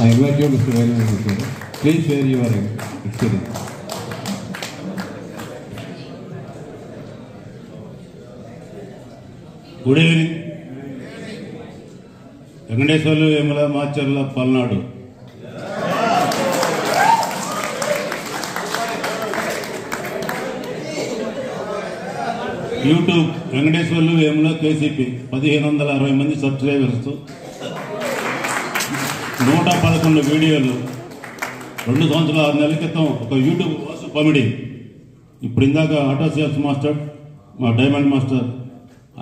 I invite you, Mr. Velu. Please share your experience. Good evening. Venkateswarlu Vemula Macherla Palnadu. YouTube Venkateswarlu Vemula KCP 1560 మంది subscribers, 111 వీడియోలు, 2 సంవత్సరాల 6 నెలల క్రితం ఒక యూట్యూబ్ కామెడీ. ఇప్పుడు ఇందాక ఆటో సేల్స్ మాస్టర్ మా డైమండ్ మాస్టర్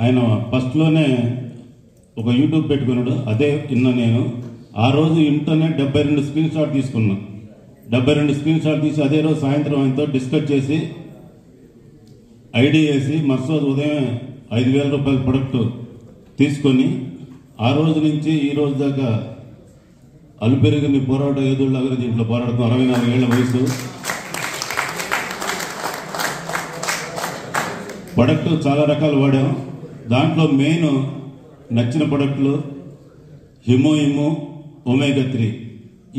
ఆయన ఫస్ట్లోనే ఒక యూట్యూబ్ పెట్టుకున్నాడు. అదే విన్నా నేను. ఆ రోజు ఇంటనే 72 స్క్రీన్ షాట్ తీసుకున్నా. 72 స్క్రీన్ షాట్ తీసి అదే రోజు సాయంత్రం ఆయనతో డిస్కస్ చేసి ఐడి వేసి మరుసటి ఉదయం 5,000 రూపాయల ప్రొడక్ట్ తీసుకొని ఆ రోజు నుంచి ఈ రోజు దాకా అలుపెరిగిన పోరాట ఎదురులాగా దీంట్లో పోరాడుతాం. 64 ఏళ్ల వయసు. ప్రొడక్ట్ చాలా రకాలు వాడాం. దాంట్లో మెయిన్ నచ్చిన ప్రొడక్ట్లు హిమోయిమో ఒమేగా 3.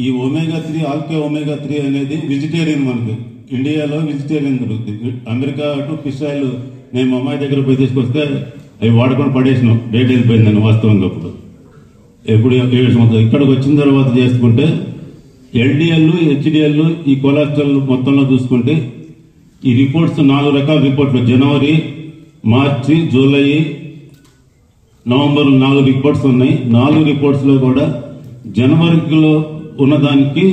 ఈ ఒమేగా 3 ఆల్కే ఒమేగా 3 అనేది వెజిటేరియన్. మనకి ఇండియాలో వెజిటేరియన్ దొరుకుతుంది. అమెరికా అటు ఫిష్ ఆయిల్ నేను మా అమ్మాయి దగ్గర పోయి తీసుకొస్తే అవి వాడుకొని పడేసినాం. డేట్ వెళ్ళిపోయిందని వాస్తవంగా. ఎప్పుడు 7 సంవత్సరాలు ఇక్కడికి వచ్చిన తర్వాత చేసుకుంటే ఎల్డిఎల్ హెచ్డిఎల్ ఈ కొలెస్ట్రాల్ మొత్తంలో చూసుకుంటే ఈ రిపోర్ట్స్ 4 రకాల రిపోర్ట్లు జనవరి, మార్చి, జూలై, నవంబర్ 4 రిపోర్ట్స్ ఉన్నాయి. 4 రిపోర్ట్స్ లో కూడా జనవరిలో ఉన్నదానికి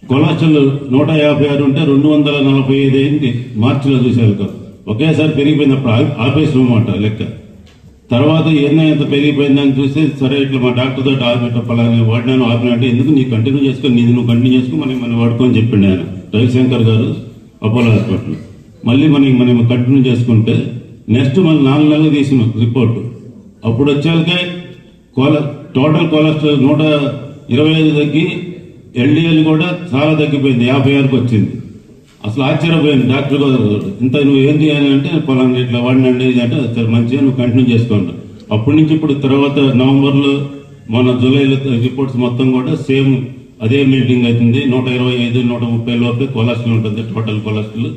కొలెస్ట్రాల్ 156 ఉంటే 245 అయింది. మార్చిలో చూసేందుకు ఒకేసారి పెరిగిపోయింది. అప్పుడు ఆపేసినమాట లెక్క. తర్వాత ఎంత పెరిగిపోయిందని చూసి సరే ఇట్లా మా డాక్టర్ తోటి ఆపేటప్పలాగా వాడినాను. ఆపినంటే ఎందుకు నీ కంటిన్యూ చేసుకొని నీది నువ్వు కంటిన్యూ చేసుకుని మనం వాడుకోని చెప్పిండి ఆయన రవిశంకర్ గారు అపోలో హాస్పిటల్. మళ్ళీ మనం కంటిన్యూ చేసుకుంటే నెక్స్ట్ మనం 4 నెలలు తీసిన రిపోర్టు. అప్పుడు వచ్చాకే టోటల్ కొలెస్ట్రాల్ 125 తగ్గి ఎల్డిఎల్ కూడా చాలా తగ్గిపోయింది. 56కి వచ్చింది. అసలు ఆశ్చర్యపోయింది డాక్టర్ గారు. ఇంత నువ్వు ఏంటి అని అంటే పలానా ఇట్లా వాడినండి అంటే సరే మంచిగా నువ్వు కంటిన్యూ చేసుకోండి. అప్పటి నుంచి ఇప్పుడు తర్వాత నవంబర్లో మన జూలైలో రిపోర్ట్స్ మొత్తం కూడా సేమ్ అదే మీటింగ్ అవుతుంది. 125, 130 లోపే కొలెస్ట్రాల్ ఉంటుంది టోటల్ కొలెస్ట్రాల్.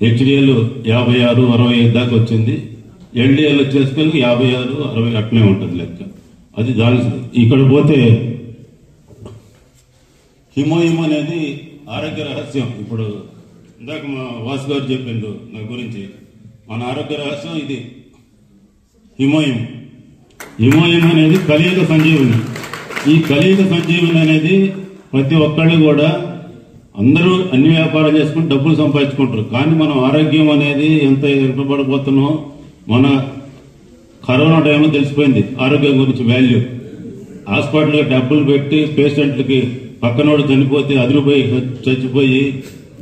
హెచ్డిఎల్ 56, 65 దాకా వచ్చింది. ఎల్డిఎల్ వచ్చేసుకొని 56, 60 అట్నే ఉంటుంది లెక్క. అది దాని ఇక్కడ పోతే హిమోయిమ్ అనేది ఆరోగ్య రహస్యం. ఇప్పుడు ఇందాక మా వాసు గారు చెప్పిండు నా గురించి. మన ఆరోగ్య రహస్యం ఇది హిమోయిమ్. హిమోయిమ్ అనేది కలియుగ సంజీవని. ఈ కలియుగ సంజీవని అనేది ప్రతి ఒక్కళ్ళు కూడా అందరూ అన్ని వ్యాపారాలు చేసుకుని డబ్బులు సంపాదించుకుంటారు. కానీ మనం ఆరోగ్యం అనేది ఎంత ఇష్టపడిపోతున్నామో మన కరోనా టైంలో తెలిసిపోయింది ఆరోగ్యం గురించి వాల్యూ. హాస్పిటల్కి డబ్బులు పెట్టి పేషెంట్లకి పక్కనోడు చనిపోతే అదిరిపోయి చచ్చిపోయి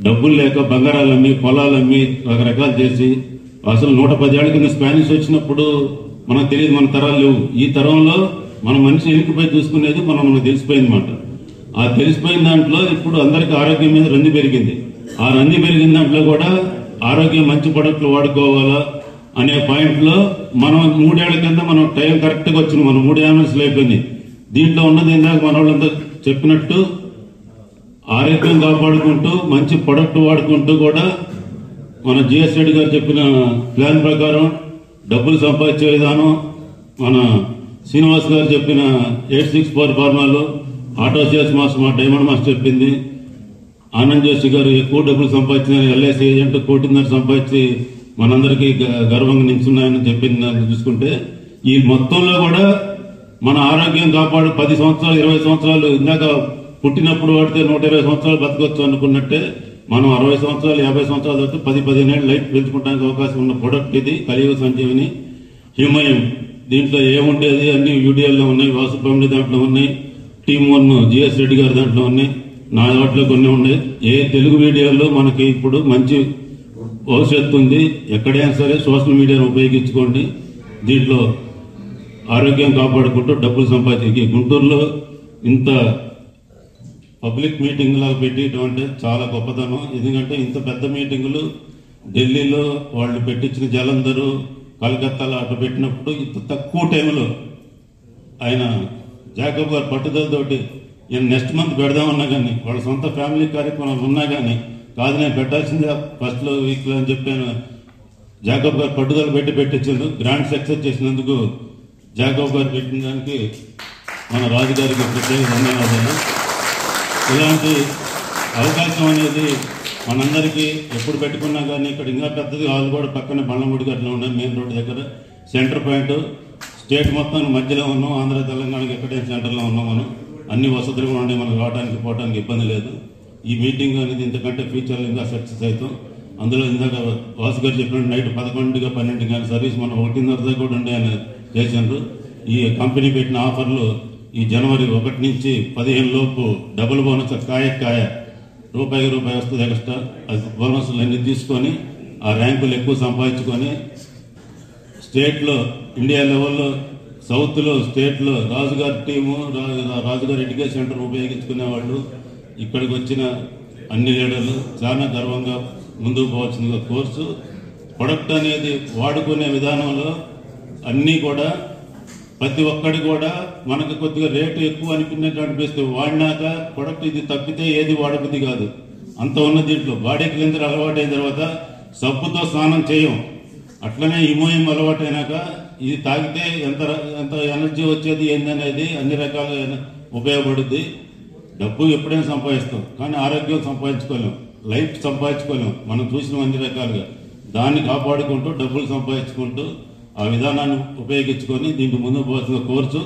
డబ్బులు లేక బంగారాలు అమ్మి పొలాలు అమ్మి రకరకాలు చేసి అసలు 110 ఏళ్ల కింద స్పానిష్ వచ్చినప్పుడు మనకు తెలియదు. మన తరాలు లేవు. ఈ తరంలో మన మనిషి ఎన్నికపై చూసుకునేది మనకు తెలిసిపోయింది అన్నమాట. ఆ తెలిసిపోయిన దాంట్లో ఇప్పుడు అందరికీ ఆరోగ్యం మీద రంది పెరిగింది. ఆ రంది పెరిగిన దాంట్లో కూడా ఆరోగ్యం మంచి ప్రొడక్ట్లు వాడుకోవాలా అనే పాయింట్ లో మనం 3 ఏళ్ల కింద మనం టైం కరెక్ట్ గా వచ్చింది. మనం 3 యానివర్సరీలు అయిపోయింది. దీంట్లో ఉన్నది ఇందాక మన వాళ్ళంతా చెప్పినట్టు ఆరోగ్యం కాపాడుకుంటూ మంచి ప్రొడక్ట్ వాడుకుంటూ కూడా మన జిఎస్ రెడ్డి గారు చెప్పిన ప్లాన్ ప్రకారం డబ్బులు సంపాదించే విధానం, మన శ్రీనివాస్ గారు చెప్పిన 864 ఫార్మాలు, ఆటో సేల్స్ మాస్టర్ మా డైమండ్ మాస్టర్ చెప్పింది, ఆనంద్ జోషి గారు ఎక్కువ డబ్బులు సంపాదించిన ఎల్ఐసి ఏజెంట్ 1.5 సంపాదించి మనందరికీ గర్వంగా నిల్చున్నాయని చెప్పింది చూసుకుంటే ఈ మొత్తంలో కూడా మన ఆరోగ్యం కాపాడు 10 సంవత్సరాలు 20 సంవత్సరాలు ఇందాక పుట్టినప్పుడు వాడితే 120 సంవత్సరాలు బతకొచ్చు అనుకున్నట్టే మనం 60 సంవత్సరాలు 50 సంవత్సరాలు వస్తే 10-15 ఏళ్ళు లైఫ్ పెంచుకోవడానికి అవకాశం ఉన్న ప్రొడక్ట్ ఇది కలియుగ సంజీవని హిమోయిమ్. దీంట్లో ఏముండేది అన్ని వీడియోల్లో ఉన్నాయి. వాసుప్రమిడి దాంట్లో ఉన్నాయి. టీమ్ 1 జిఎస్ రెడ్డి గారి దాంట్లో ఉన్నాయి. నా దాంట్లో కొన్ని ఉన్నాయి. ఏ తెలుగు వీడియోల్లో మనకి ఇప్పుడు మంచి భవిష్యత్తు ఉంది. ఎక్కడైనా సరే సోషల్ మీడియాను ఉపయోగించుకోండి. దీంట్లో ఆరోగ్యం కాపాడుకుంటూ డబ్బులు సంపాదించి గుంటూరులో ఇంత పబ్లిక్ మీటింగ్ లాగా పెట్టడం అంటే చాలా గొప్పతనం. ఎందుకంటే ఇంత పెద్ద మీటింగులు ఢిల్లీలో వాళ్ళు పెట్టించిన జలంధరు, కలకత్తాలో అటు పెట్టినప్పుడు ఇంత తక్కువ టైంలో ఆయన జాకబ్ గారు పట్టుదలతోటి నేను నెక్స్ట్ మంత్ పెడదామన్నా కానీ వాళ్ళ సొంత ఫ్యామిలీ కార్యక్రమాలు ఉన్నా కానీ కాదు నేను పెట్టాల్సిందే ఫస్ట్లో వీక్లో అని చెప్పాను. జాకబ్ గారు పట్టుదల పెట్టించారు. గ్రాండ్ సక్సెస్ చేసినందుకు జాకబ్ గారు పెట్టిన దానికి మన రాజుగారికి ప్రత్యేక ధన్యవాదాలు. ఇలాంటి అవకాశం అనేది మనందరికీ ఎప్పుడు పెట్టుకున్నా కానీ ఇక్కడ ఇంకా పెద్దది వాళ్ళు కూడా పక్కన బండ్లమూడి అట్లా ఉన్నాయి. మెయిన్ రోడ్డు దగ్గర సెంటర్ పాయింట్ స్టేట్ మొత్తం మధ్యలో ఉన్నాం. ఆంధ్ర తెలంగాణకి ఎక్కడే సెంటర్లో ఉన్నాం. మనం అన్ని వసతులు కూడా ఉండే మనకు రావడానికి పోవడానికి ఇబ్బంది లేదు. ఈ మీటింగ్ అనేది ఇంతకంటే ఫ్యూచర్లో ఇంకా సక్సెస్ అవుతాం. అందులో ఇందాక వాసు గారు చెప్పినట్టు నైట్ 11 12 కానీ సర్వీస్ మనం 1:30 దాకా కూడా ఉండే అని చేశారు. ఈ కంపెనీ పెట్టిన ఆఫర్లు ఈ జనవరి 1 నుంచి 15 లోపు డబుల్ బోనస్ కాయ రూపాయి వస్తుంది ఎక్స్ట్రా. అది బోనస్లు అన్ని తీసుకొని ఆ ర్యాంకులు ఎక్కువ సంపాదించుకొని స్టేట్లో ఇండియా లెవెల్లో సౌత్లో స్టేట్లో రాజుగారి టీము రాజుగారి ఎడ్యుకేషన్ సెంటర్ ఉపయోగించుకునే వాళ్ళు ఇక్కడికి వచ్చిన అన్ని లీడర్లు చాలా గర్వంగా ముందుకు పోవాల్సిందిగా కోర్సు. ప్రొడక్ట్ అనేది వాడుకునే విధానంలో అన్నీ కూడా ప్రతి ఒక్కటి కూడా మనకు కొద్దిగా రేటు ఎక్కువ అనిపిస్తే వాడినాక ప్రొడక్ట్ ఇది తప్పితే ఏది వాడబుద్ధి కాదు. అంత ఉన్న దీంట్లో బాడీ క్లీనర్ అలవాటు అయిన తర్వాత సబ్బుతో స్నానం చేయం. అట్లనే ఇమోయం అలవాటు అయినాక ఇది తాగితే ఎంత ఎనర్జీ వచ్చేది ఏందనేది అన్ని రకాలుగా ఉపయోగపడుద్ది. డబ్బు ఎప్పుడైనా సంపాదిస్తాం కానీ ఆరోగ్యం సంపాదించుకోలేం, లైఫ్ సంపాదించుకోలేం. మనం చూసిన అన్ని రకాలుగా దాన్ని కాపాడుకుంటూ డబ్బులు సంపాదించుకుంటూ ఆ విధానాన్ని ఉపయోగించుకొని దీనికి ముందు పోవాల్సిన కోర్సు